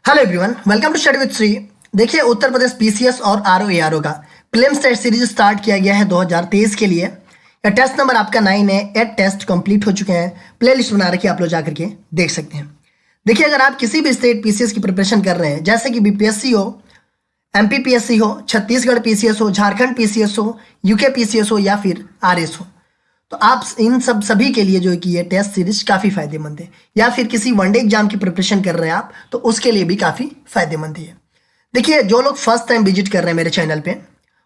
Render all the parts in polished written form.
Hello everyone, welcome to study with Shri. देखिए, Uttar Pradesh PCS और RO का प्रीलिम्स टेस्ट सीरीज स्टार्ट किया गया है 2023 के लिए। या टेस्ट नंबर आपका 9 है। 8 टेस्ट कंप्लीट हो चुके हैं। प्ले लिस्ट बना रखी है, आप लोग जाकर के देख सकते हैं। देखिए, अगर आप किसी भी स्टेट पीसीएस की प्रिपरेशन कर रहे हैं, जैसे कि बीपीएससी हो, एमपीपीएससी हो, छत्तीसगढ़ पीसीएस हो, झारखंड पीसीएस हो, यूके पीसीएस हो या फिर आरएस हो, तो आप इन सभी के लिए जो है कि ये टेस्ट सीरीज काफ़ी फायदेमंद है। या फिर किसी वनडे एग्जाम की प्रिपरेशन कर रहे हैं आप, तो उसके लिए भी काफ़ी फायदेमंद है। देखिए, जो लोग फर्स्ट टाइम विजिट कर रहे हैं मेरे चैनल पे,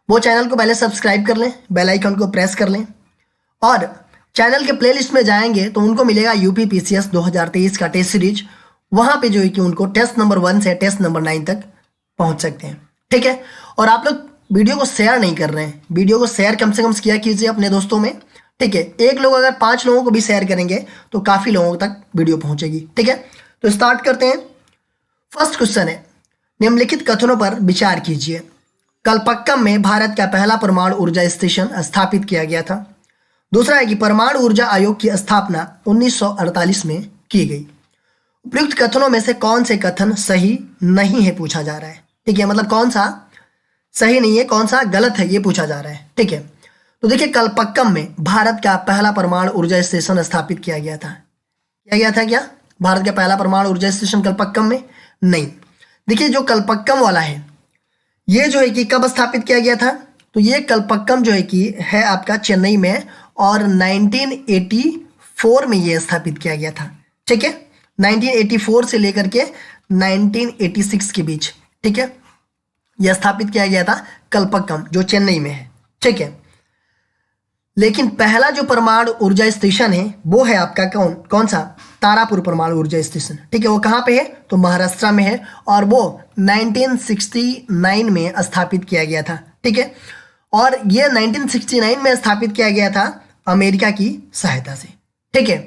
वो चैनल को पहले सब्सक्राइब कर लें, बेल आइकन को प्रेस कर लें और चैनल के प्लेलिस्ट में जाएंगे तो उनको मिलेगा यूपी पीसीएस 2023 का टेस्ट सीरीज। वहाँ पे जो है कि उनको टेस्ट नंबर 1 से टेस्ट नंबर 9 तक पहुँच सकते हैं। ठीक है, और आप लोग वीडियो को शेयर नहीं कर रहे हैं, वीडियो को शेयर कम से कम किया कीजिए अपने दोस्तों में। ठीक है, एक लोग अगर 5 लोगों को भी शेयर करेंगे तो काफ़ी लोगों तक वीडियो पहुंचेगी। ठीक है, तो स्टार्ट करते हैं। फर्स्ट क्वेश्चन है, निम्नलिखित कथनों पर विचार कीजिए। कलपक्कम में भारत का पहला परमाणु ऊर्जा स्टेशन स्थापित किया गया था। दूसरा है कि परमाणु ऊर्जा आयोग की स्थापना 1948 में की गई। उपयुक्त कथनों में से कौन से कथन सही नहीं है पूछा जा रहा है। ठीक है, मतलब कौन सा सही नहीं है, कौन सा गलत है, ये पूछा जा रहा है। ठीक है, तो देखिए, कलपक्कम में भारत का पहला परमाणु ऊर्जा स्टेशन स्थापित किया गया था। क्या भारत का पहला परमाणु ऊर्जा स्टेशन कलपक्कम में? नहीं। देखिए, जो कलपक्कम वाला है, ये जो है कि कब स्थापित किया गया था, तो ये कलपक्कम जो है कि है आपका चेन्नई में और 1984 में ये स्थापित किया गया था। ठीक है, 1984 से लेकर के 1986 के बीच। ठीक है, यह स्थापित किया गया था कलपक्कम, जो चेन्नई में है। ठीक है, लेकिन पहला जो परमाणु ऊर्जा स्टेशन है वो है आपका कौन सा? तारापुर परमाणु ऊर्जा स्टेशन। ठीक है, वो कहाँ पे है? तो महाराष्ट्र में है और वो 1969 में स्थापित किया गया था। ठीक है, और ये 1969 में स्थापित किया गया था अमेरिका की सहायता से। ठीक है,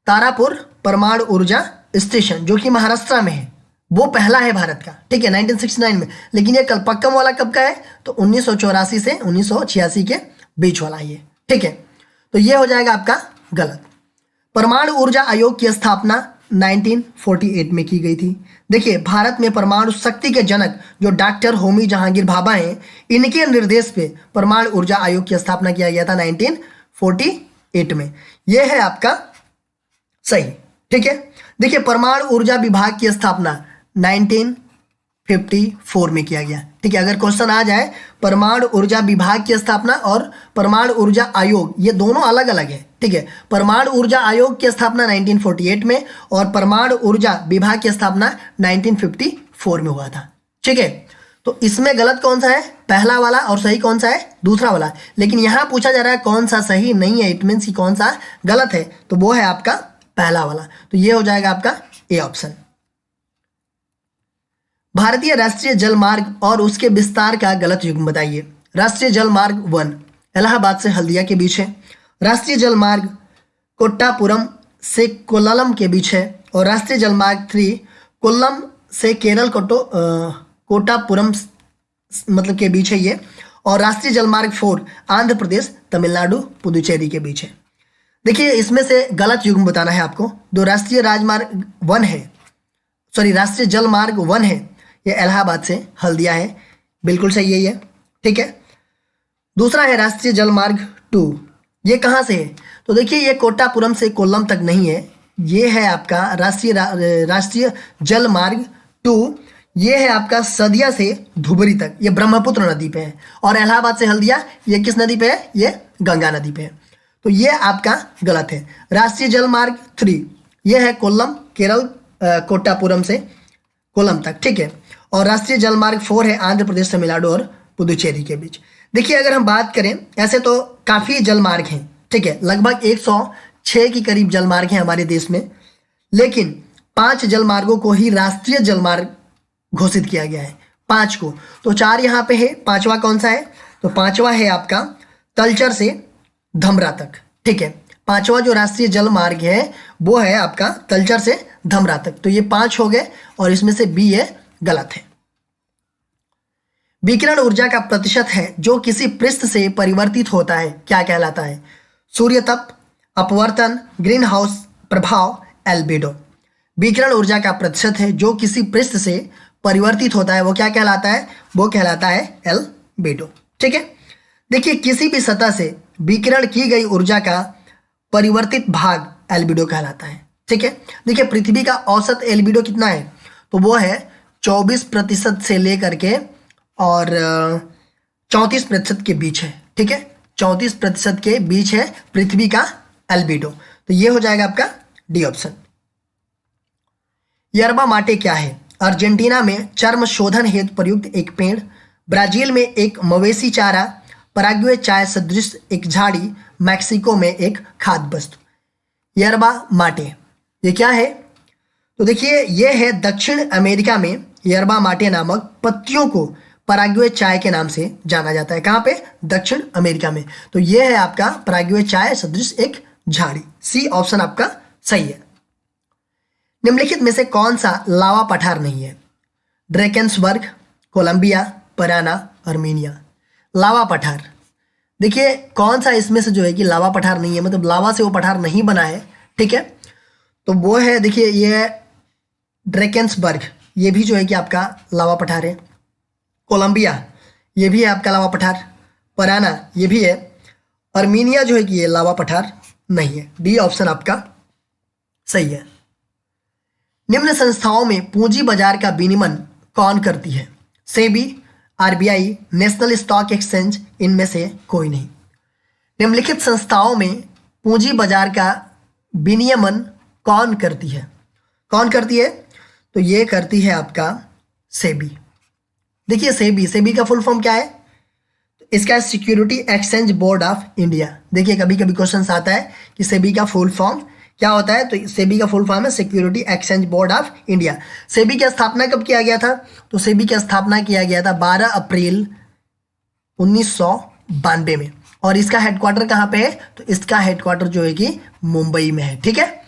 तारापुर परमाणु ऊर्जा स्टेशन जो कि महाराष्ट्र में है, वो पहला है भारत का। ठीक है, 1969 में। लेकिन ये कलपक्कम वाला कब का है? तो 1984 से 1986 के बीच वाला ये। ठीक है, तो ये हो जाएगा आपका गलत। परमाणु ऊर्जा आयोग की स्थापना 1948 में की गई थी। देखिए, भारत में परमाणु शक्ति के जनक जो डॉक्टर होमी जहांगीर भाभा हैं, इनके निर्देश पे परमाणु ऊर्जा आयोग की स्थापना किया गया था 1948 में। यह है आपका सही। ठीक है, देखिए, परमाणु ऊर्जा विभाग की स्थापना 1954 में किया गया। ठीक है, अगर क्वेश्चन आ जाए परमाणु ऊर्जा विभाग की स्थापना और परमाणु ऊर्जा आयोग, ये दोनों अलग अलग है। ठीक है, परमाणु ऊर्जा आयोग की स्थापना 1948 में और परमाणु ऊर्जा विभाग की स्थापना 1954 में हुआ था। ठीक है, तो इसमें गलत कौन सा है? पहला वाला, और सही कौन सा है? दूसरा वाला। लेकिन यहाँ पूछा जा रहा है कौन सा सही नहीं है, इट मीन्स कि कौन सा गलत है, तो वो है आपका पहला वाला। तो ये हो जाएगा आपका ए ऑप्शन। भारतीय राष्ट्रीय जल मार्ग और उसके विस्तार का गलत युग्म बताइए। राष्ट्रीय जल मार्ग 1 इलाहाबाद से हल्दिया के बीच है। राष्ट्रीय जल मार्ग कोट्टापुरम से कोल्लम के बीच है। और राष्ट्रीय जल मार्ग 3 कोल्लम से केरल कोट्टापुरम मतलब के बीच है ये। और राष्ट्रीय जल मार्ग 4 आंध्र प्रदेश तमिलनाडु पुदुचेरी के बीच है। देखिए, इसमें से गलत युग्म बताना है आपको। जो राष्ट्रीय राजमार्ग 1 है, राष्ट्रीय जल मार्ग 1 है, ये इलाहाबाद से हल्दिया है, बिल्कुल सही है ये। ठीक है, दूसरा है राष्ट्रीय जल मार्ग 2, ये कहाँ से है? तो देखिए, ये कोट्टापुरम से कोल्लम तक नहीं है, ये है आपका राष्ट्रीय जल मार्ग 2, ये है आपका सदिया से धुबरी तक, ये ब्रह्मपुत्र नदी पे है। और इलाहाबाद से हल्दिया, ये किस नदी पे है? ये गंगा नदी पे है। तो ये आपका गलत है। राष्ट्रीय जल मार्ग 3 ये है कोल्लम केरल कोट्टापुरम से कोल्लम तक। ठीक है, और राष्ट्रीय जल मार्ग 4 है आंध्र प्रदेश तमिलनाडु और पुदुचेरी के बीच। देखिए, अगर हम बात करें, ऐसे तो काफ़ी जल मार्ग हैं। ठीक है, लगभग 106 के करीब जल मार्ग हैं हमारे देश में, लेकिन 5 जल मार्गों को ही राष्ट्रीय जल मार्ग घोषित किया गया है, 5 को। तो 4 यहाँ पे है, 5वां कौन सा है? तो 5वां है आपका तलचर से धमरा तक। ठीक है, 5वां जो राष्ट्रीय जल मार्ग है वो है आपका तलचर से धमरा तक। तो ये 5 हो गए और इसमें से बी ये गलत है। विकिरण ऊर्जा का प्रतिशत है जो किसी पृष्ठ से परिवर्तित होता है, क्या कहलाता है? सूर्य तप, अपवर्तन, ग्रीन हाउस प्रभाव, एल्बिडो। विकिरण ऊर्जा का प्रतिशत है जो किसी पृष्ठ से परिवर्तित होता है, वो क्या कहलाता है? वो कहलाता है एल्बिडो। ठीक है, देखिए किसी भी सतह से विकिरण की गई ऊर्जा का परिवर्तित भाग एल्बिडो कहलाता है। ठीक है, देखिए पृथ्वी का औसत एल्बिडो कितना है? तो वो है 24% से लेकर के और 34% के बीच है। ठीक है, 34% के बीच है पृथ्वी का एल्बिडो। तो ये हो जाएगा आपका डी ऑप्शन। यरबा माटे क्या है? अर्जेंटीना में चर्म शोधन हेतु प्रयुक्त एक पेड़, ब्राजील में एक मवेशी चारा, पराग्वे चाय सदृश एक झाड़ी, मैक्सिको में एक खाद्य वस्तु। यरबा माटे ये क्या है? तो देखिए ये है दक्षिण अमेरिका में यरबा माटे नामक पत्तियों को पराग्वे चाय के नाम से जाना जाता है। कहाँ पे? दक्षिण अमेरिका में। तो ये है आपका पराग्वे चाय सदृश एक झाड़ी। सी ऑप्शन आपका सही है। निम्नलिखित में से कौन सा लावा पठार नहीं है? ड्रेकेंसबर्ग, कोलंबिया, पराना, अर्मीनिया। लावा पठार, देखिए कौन सा इसमें से जो है कि लावा पठार नहीं है, मतलब लावा से वो पठार नहीं बना है। ठीक है, तो वो है देखिए ये ड्रेकेंसबर्ग, ये भी जो है कि आपका लावा पठार है। कोलंबिया ये भी है आपका लावा पठार। पराना ये भी है। अर्मीनिया जो है कि ये लावा पठार नहीं है। डी ऑप्शन आपका सही है। निम्न संस्थाओं में पूंजी बाजार का विनियमन कौन करती है? SEBI, RBI, national stock exchange, इनमें से कोई नहीं। निम्नलिखित संस्थाओं में पूंजी बाजार का विनियमन कौन करती है? कौन करती है? तो ये करती है आपका सेबी। देखिए सेबी का फुल फॉर्म क्या है? तो इसका security exchange board of India. देखिए कभी कभी क्वेश्चन आता है कि सेबी का फुल फॉर्म क्या होता है? तो सेबी का फुल फॉर्म है security exchange board of India. SEBI की स्थापना कब किया गया था? तो सेबी की स्थापना किया गया था 12 अप्रैल 1992 में। और इसका हेडक्वार्टर कहाँ पे है? तो इसका हेडक्वार्टर जो है कि मुंबई में है। ठीक है,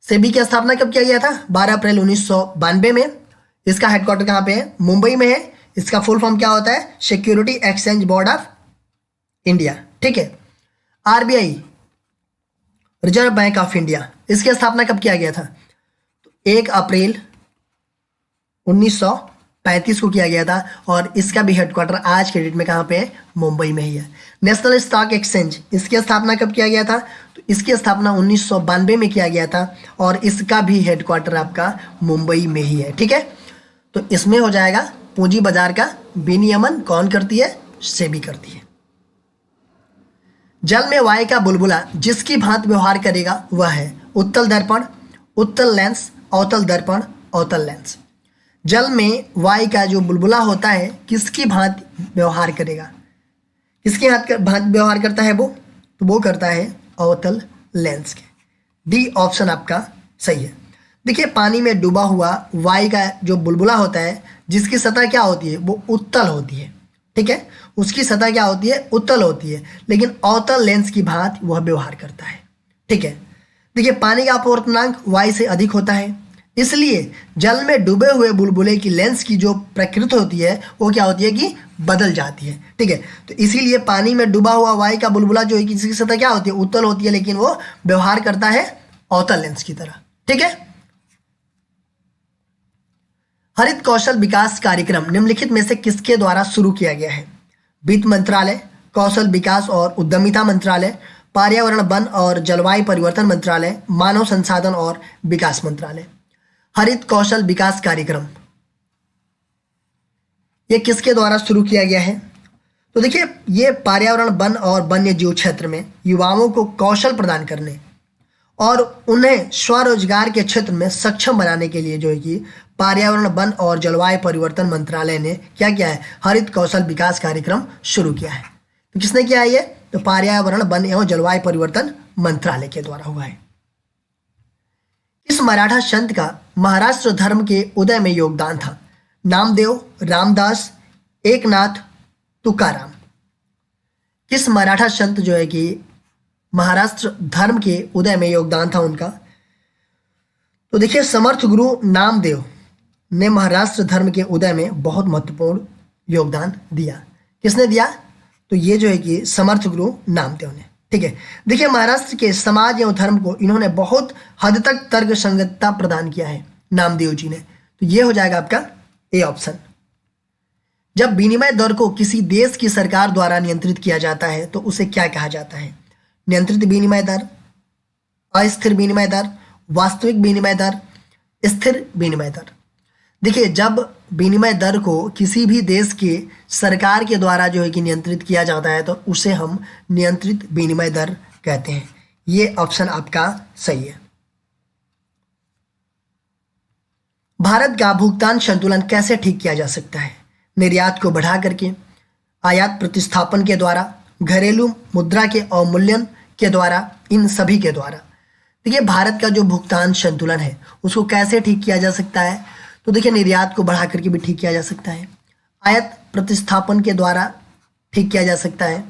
सेबी की स्थापना कब किया गया था? 12 अप्रैल 1992 में। इसका हेडक्वार्टर कहाँ पे है? मुंबई में है। इसका फुल फॉर्म क्या होता है? Security exchange board of India. ठीक है, RBI, reserve bank of India, इसकी स्थापना कब किया गया था? तो 1 अप्रैल 1935 को किया गया था। और इसका भी हेडक्वार्टर आज के डेट में कहाँ पे है? मुंबई में ही है। नेशनल स्टॉक एक्सचेंज, इसकी स्थापना कब किया गया था? तो इसकी स्थापना 1992 में किया गया था और इसका भी हेडक्वार्टर आपका मुंबई में ही है। ठीक है, तो इसमें हो जाएगा पूंजी बाजार का विनियमन कौन करती है? सेबी करती है। जल में वायु का बुलबुला जिसकी भांति व्यवहार करेगा वह है उत्तल दर्पण, उत्तल लेंस, अवतल दर्पण, अवतल लेंस। जल में वायु का जो बुलबुला होता है किसकी भांति व्यवहार करेगा? किसकी भांति व्यवहार करता है वो? तो वो करता है अवतल लेंस के। डी ऑप्शन आपका सही है। देखिए पानी में डूबा हुआ वायु का जो बुलबुला होता है जिसकी सतह क्या होती है? वो उत्तल होती है। ठीक है, उसकी सतह क्या होती है? उत्तल होती है, लेकिन अवतल लेंस की भांति वह व्यवहार करता है। ठीक है, देखिए पानी का अपवर्तनांक वायु से अधिक होता है, इसलिए जल में डूबे हुए बुलबुले की लेंस की जो प्रकृति होती है वो क्या होती है कि बदल जाती है। ठीक है, तो इसीलिए पानी में डूबा हुआ वायु का बुलबुला जो है कि जिसकी सतह क्या होती है? उत्तल होती है, लेकिन वो व्यवहार करता है अवतल लेंस की तरह। ठीक है, हरित कौशल विकास कार्यक्रम निम्नलिखित में से किसके द्वारा शुरू किया गया है? वित्त मंत्रालय, कौशल विकास और उद्यमिता मंत्रालय, पर्यावरण वन और जलवायु परिवर्तन मंत्रालय, मानव संसाधन और विकास मंत्रालय। हरित कौशल विकास कार्यक्रम ये किसके द्वारा शुरू किया गया है? तो देखिए ये पर्यावरण वन और वन्य जीव क्षेत्र में युवाओं को कौशल प्रदान करने और उन्हें स्वरोजगार के क्षेत्र में सक्षम बनाने के लिए जो है कि पर्यावरण वन और जलवायु परिवर्तन मंत्रालय ने क्या किया है? हरित कौशल विकास कार्यक्रम शुरू किया है। तो किसने किया है ये? तो पर्यावरण वन एवं जलवायु परिवर्तन मंत्रालय के द्वारा हुआ है। इस मराठा संत का महाराष्ट्र धर्म के उदय में योगदान था? नामदेव, रामदास, एकनाथ, तुकाराम। किस मराठा संत जो है कि महाराष्ट्र धर्म के उदय में योगदान था उनका? तो देखिए समर्थ गुरु नामदेव ने महाराष्ट्र धर्म के उदय में बहुत महत्वपूर्ण योगदान दिया। किसने दिया? तो ये जो है कि समर्थ गुरु नामदेव ने। ठीक है। देखिए महाराष्ट्र के समाज एवं धर्म को इन्होंने बहुत हद तक तर्क संगतता प्रदान किया है नामदेव जी ने। तो ये हो जाएगा आपका ए ऑप्शन। जब विनिमय दर को किसी देश की सरकार द्वारा नियंत्रित किया जाता है तो उसे क्या कहा जाता है? नियंत्रित विनिमय दर, अस्थिर विनिमय दर, वास्तविक विनिमय दर, स्थिर विनिमय दर। देखिए जब विनिमय दर को किसी भी देश के सरकार के द्वारा जो है कि नियंत्रित किया जाता है तो उसे हम नियंत्रित विनिमय दर कहते हैं। ये ऑप्शन आपका सही है। भारत का भुगतान संतुलन कैसे ठीक किया जा सकता है? निर्यात को बढ़ा करके, आयात प्रतिस्थापन के द्वारा, घरेलू मुद्रा के अवमूल्यन के द्वारा, इन सभी के द्वारा। देखिए भारत का जो भुगतान संतुलन है उसको कैसे ठीक किया जा सकता है? तो देखिए निर्यात को बढ़ा करके भी ठीक किया जा सकता है, आयात प्रतिस्थापन के द्वारा ठीक किया जा सकता है,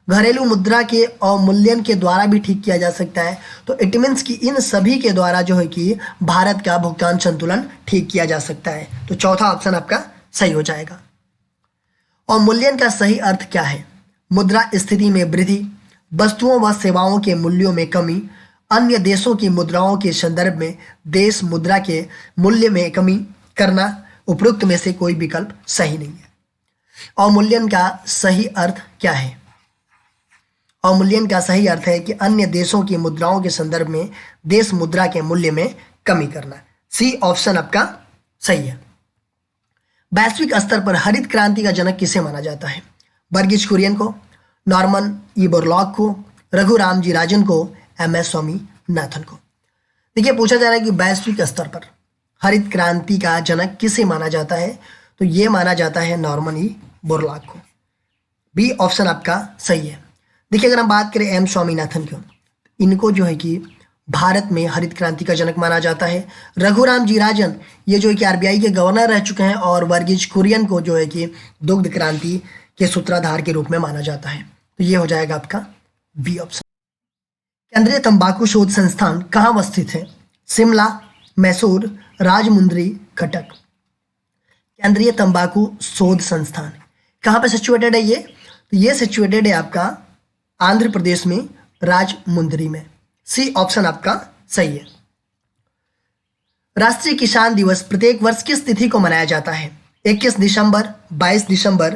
घरेलू मुद्रा के अवमूल्यन के द्वारा भी ठीक किया जा सकता है। तो इट मीन्स कि इन सभी के द्वारा जो है कि भारत का भुगतान संतुलन ठीक किया जा सकता है। तो चौथा ऑप्शन आपका सही हो जाएगा। अवमूल्यन का सही अर्थ क्या है? मुद्रा स्थिति में वृद्धि, वस्तुओं व सेवाओं के मूल्यों में कमी, अन्य देशों की मुद्राओं के संदर्भ में देश मुद्रा के मूल्य में कमी करना। उपरोक्त में से कोई विकल्प सही नहीं है। अवमूल्यन का सही अर्थ क्या है? अवमूल्यन का सही अर्थ है कि अन्य देशों की मुद्राओं के संदर्भ में देश मुद्रा के मूल्य में कमी करना। सी ऑप्शन आपका सही है। वैश्विक स्तर पर हरित क्रांति का जनक किसे माना जाता है? वर्गीज कुरियन को, नॉर्मन ई बोरलॉग को, रघुराम जी राजन को, एम.एस. स्वामीनाथन को। देखिए पूछा जा रहा है कि वैश्विक स्तर पर हरित क्रांति का जनक किसे माना जाता है? तो ये माना जाता है नॉर्मन ई बोरलॉग को। बी ऑप्शन आपका सही है। देखिए अगर हम बात करें एम स्वामीनाथन की, इनको जो है कि भारत में हरित क्रांति का जनक माना जाता है। रघुराम जी राजन ये जो है कि आरबीआई के गवर्नर रह चुके हैं, और वर्गीज कुरियन को जो है कि दुग्ध क्रांति के सूत्रधार के रूप में माना जाता है। तो ये हो जाएगा आपका बी ऑप्शन। केंद्रीय तंबाकू शोध संस्थान कहाँ अवस्थित है? शिमला, मैसूर, राजमुंद्री, कटक। केंद्रीय तंबाकू शोध संस्थान कहाँ पे सिचुएटेड है ये? तो ये सिचुएटेड है आपका आंध्र प्रदेश में, राजमुंद्री में। सी ऑप्शन आपका सही है। राष्ट्रीय किसान दिवस प्रत्येक वर्ष किस तिथि को मनाया जाता है? 21 दिसंबर, 22 दिसंबर,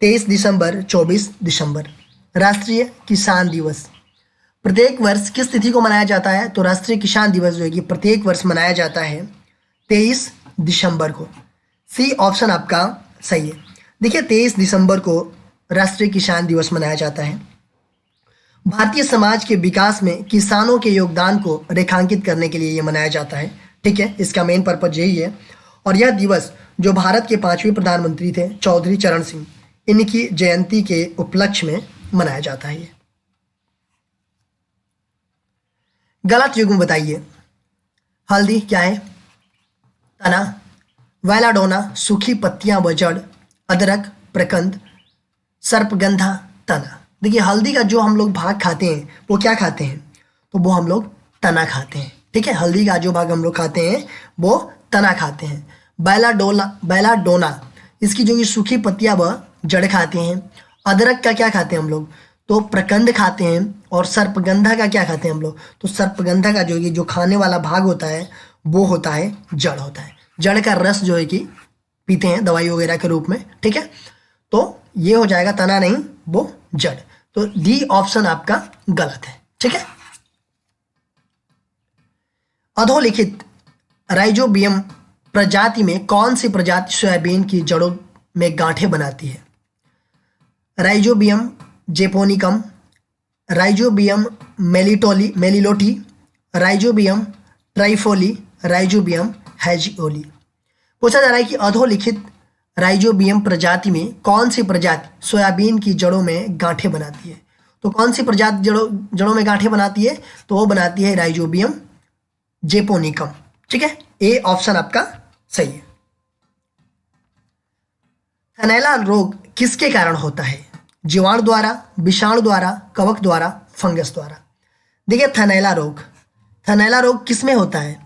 23 दिसंबर, 24 दिसंबर। राष्ट्रीय किसान दिवस प्रत्येक वर्ष किस तिथि को मनाया जाता है? तो राष्ट्रीय किसान दिवस जो है कि प्रत्येक वर्ष मनाया जाता है 23 दिसंबर को। सी ऑप्शन आपका सही है। देखिए 23 दिसंबर को राष्ट्रीय किसान दिवस मनाया जाता है। भारतीय समाज के विकास में किसानों के योगदान को रेखांकित करने के लिए ये मनाया जाता है। ठीक है, इसका मेन पर्पज यही है। और यह दिवस जो भारत के 5वें प्रधानमंत्री थे चौधरी चरण सिंह, इनकी जयंती के उपलक्ष्य में मनाया जाता है। गलत युग्म बताइए। हल्दी क्या है? तना, वेलाडोना सूखी पत्तियां व जड़, अदरक, प्रकंद, सर्पगंधा, तना। देखिए हल्दी का जो हम लोग भाग खाते हैं वो क्या खाते हैं? तो वो हम लोग तना खाते हैं। ठीक है, हल्दी का जो भाग हम लोग खाते हैं वो तना खाते हैं। बेलाडोना इसकी जो ये सूखी पत्तियां व जड़ खाते हैं। अदरक का क्या खाते हैं हम लोग? तो प्रकंद खाते हैं। और सर्पगंधा का क्या खाते हैं हम लोग? तो सर्पगंधा का जो ये जो खाने वाला भाग होता है वो होता है जड़ होता है। जड़ का रस जो है कि पीते हैं दवाई वगैरह के रूप में। ठीक है, तो ये हो जाएगा तना नहीं, वो जड़। तो डी ऑप्शन आपका गलत है। ठीक है, अधोलिखित राइजोबियम प्रजाति में कौन सी प्रजाति सोयाबीन की जड़ों में गांठें बनाती है? Rhizobium japonicum, Rhizobium meliloti, Rhizobium trifolii, Rhizobium phaseoli. पूछा जा रहा है कि अधोलिखित राइजोबियम प्रजाति में कौन सी प्रजाति सोयाबीन की जड़ों में गांठें बनाती है? तो कौन सी प्रजाति जड़ों में गांठें बनाती है? तो वो बनाती है राइजोबियम जेपोनिकम। ठीक है, ए ऑप्शन आपका सही है। थनैला रोग किसके कारण होता है? जीवाणु द्वारा, विषाणु द्वारा, कवक द्वारा, फंगस द्वारा। देखिए थनैला रोग किस में होता है?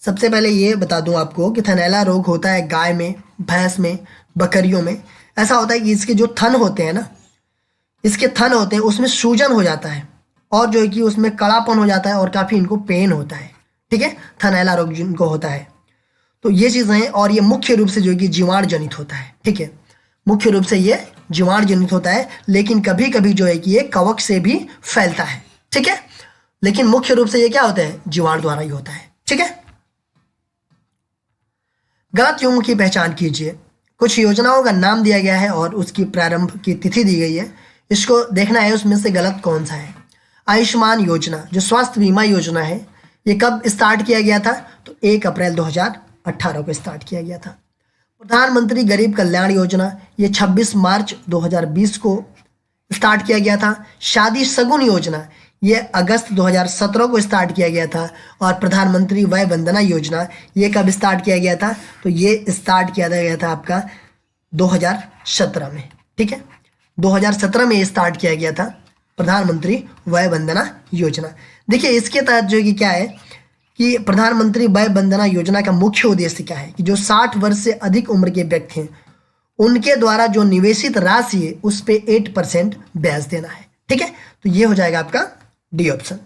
सबसे पहले ये बता दूं आपको कि थनैला रोग होता है गाय में, भैंस में, बकरियों में। ऐसा होता है कि इसके जो थन होते हैं ना, इसके थन होते हैं उसमें सूजन हो जाता है और जो है कि उसमें कड़ापन हो जाता है और काफ़ी इनको पेन होता है, ठीक है, थनैला रोग जिनको होता है। तो ये चीज़ें हैं और ये मुख्य रूप से जो है कि जीवाणु जनित होता है, ठीक है, मुख्य रूप से ये जीवाणु जनित होता है, लेकिन कभी कभी जो है कि ये कवक से भी फैलता है, ठीक है, लेकिन मुख्य रूप से ये क्या होता है, जीवाणु द्वारा ही होता है, ठीक है। गलत युग्म की पहचान कीजिए। कुछ योजनाओं का नाम दिया गया है और उसकी प्रारंभ की तिथि दी गई है, इसको देखना है उसमें से गलत कौन सा है। आयुष्मान योजना जो स्वास्थ्य बीमा योजना है, ये कब स्टार्ट किया गया था, तो 1 अप्रैल 2018 को स्टार्ट किया गया था। प्रधानमंत्री गरीब कल्याण योजना, ये 26 मार्च 2020 को स्टार्ट किया गया था। शादी शगुन योजना, ये अगस्त 2017 को स्टार्ट किया गया था। और प्रधानमंत्री वय वंदना योजना, ये कब स्टार्ट किया गया था, तो ये स्टार्ट किया गया था आपका 2017 में, ठीक है, 2017 में ये स्टार्ट किया गया था प्रधानमंत्री वय वंदना योजना। देखिए इसके तहत जो है कि क्या है कि प्रधानमंत्री वय वंदना योजना का मुख्य उद्देश्य क्या है कि जो 60 वर्ष से अधिक उम्र के व्यक्ति हैं उनके द्वारा जो निवेशित राशि है उस पे 8% ब्याज देना है, ठीक है, तो ये हो जाएगा आपका डी ऑप्शन।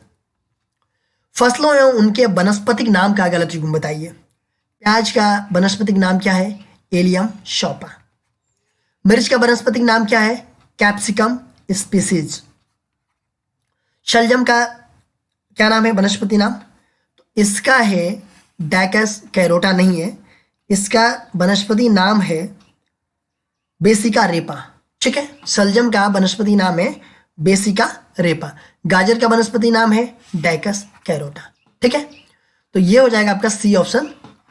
फसलों एवं उनके वनस्पतिक नाम का गलत युग्म बताइए। प्याज का वनस्पतिक नाम क्या है, एलियम शोपा। मिर्च का वनस्पतिक नाम क्या है, कैप्सिकम स्पीसीज। शलजम का क्या नाम है वनस्पति नाम, तो इसका है डाइकस कैरोटा नहीं है, इसका वनस्पति नाम है बेसिका रेपा, ठीक है, शलजम का वनस्पति नाम है बेसिका रेपा। गाजर का वनस्पति नाम है डाइकस कैरोटा, ठीक है, तो ये हो जाएगा आपका सी ऑप्शन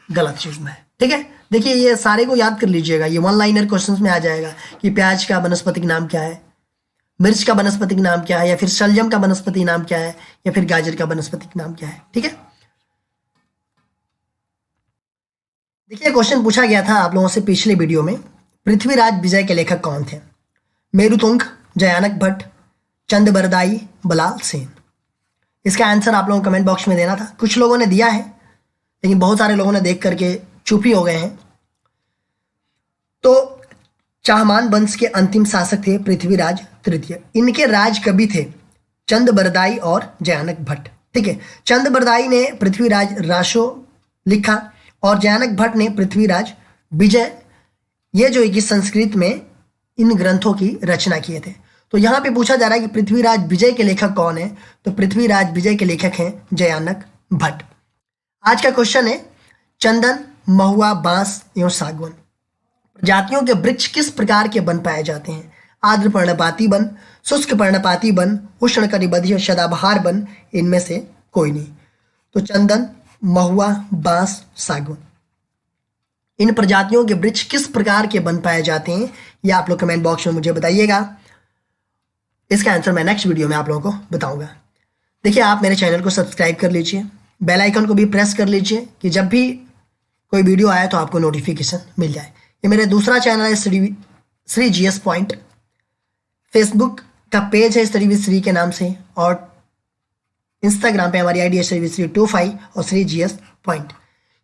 गलत युग्म है, ठीक है। देखिए ये सारे को याद कर लीजिएगा, ये 1 लाइनर क्वेश्चंस में आ जाएगा कि प्याज का वनस्पतिक नाम क्या है, मिर्च का वनस्पतिक नाम क्या है, या फिर शलजम का वनस्पति नाम क्या है, या फिर गाजर का वनस्पतिक नाम क्या है, ठीक है। देखिए क्वेश्चन पूछा गया था आप लोगों से पिछले वीडियो में, पृथ्वीराज विजय के लेखक कौन थे। मेरुतुंग, जयानक भट्ट, चंदबरदाई, बलाल सेन। इसका आंसर आप लोगों को कमेंट बॉक्स में देना था। कुछ लोगों ने दिया है लेकिन बहुत सारे लोगों ने देख करके चुप ही हो गए हैं। तो चाहमान वंश के अंतिम शासक थे पृथ्वीराज तृतीय। इनके राज कवि थे चंदबरदाई और जयानक भट्ट, ठीक है। चंदबरदाई ने पृथ्वीराज राशो लिखा और जयानक भट्ट ने पृथ्वीराज विजय, ये जो है कि संस्कृत में इन ग्रंथों की रचना किए थे। तो यहाँ पे पूछा जा रहा है कि पृथ्वीराज विजय के लेखक कौन है, तो पृथ्वीराज विजय के लेखक हैं जयानक भट्ट। आज का क्वेश्चन है चंदन, महुआ, बांस एवं सागवन प्रजातियों के वृक्ष किस प्रकार के वन पाए जाते हैं। आर्द्र पर्णपाती वन, शुष्क पर्णपाती वन, उष्ण कटिबंधीय सदाबहार वन, इनमें से कोई नहीं। तो चंदन, महुआ, बांस, सागवन, इन प्रजातियों के वृक्ष किस प्रकार के वन पाए जाते हैं, ये आप लोग कमेंट बॉक्स में मुझे बताइएगा। इसका आंसर मैं नेक्स्ट वीडियो में आप लोगों को बताऊंगा। देखिए आप मेरे चैनल को सब्सक्राइब कर लीजिए, बेल आइकन को भी प्रेस कर लीजिए कि जब भी कोई वीडियो आए तो आपको नोटिफिकेशन मिल जाए। ये मेरा दूसरा चैनल है श्री GS पॉइंट, फेसबुक का पेज है स्टडी विद श्री के नाम से, और इंस्टाग्राम पे हमारी आईडी है स्टडी विद श्री 25 और श्री GS पॉइंट।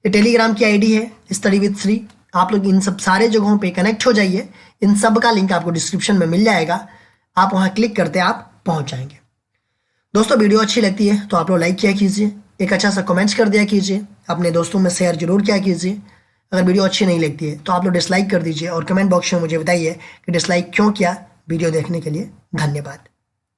ये टेलीग्राम की आईडी है स्टडी विद श्री। आप लोग इन सब सारे जगहों पे कनेक्ट हो जाइए, इन सब का लिंक आपको डिस्क्रिप्शन में मिल जाएगा, आप वहाँ क्लिक करते आप पहुँच जाएंगे। दोस्तों वीडियो अच्छी लगती है तो आप लोग लाइक किया कीजिए, एक अच्छा सा कमेंट्स कर दिया कीजिए, अपने दोस्तों में शेयर जरूर किया कीजिए। अगर वीडियो अच्छी नहीं लगती है तो आप लोग डिसलाइक कर दीजिए और कमेंट बॉक्स में मुझे बताइए कि डिसलाइक क्यों किया। वीडियो देखने के लिए धन्यवाद।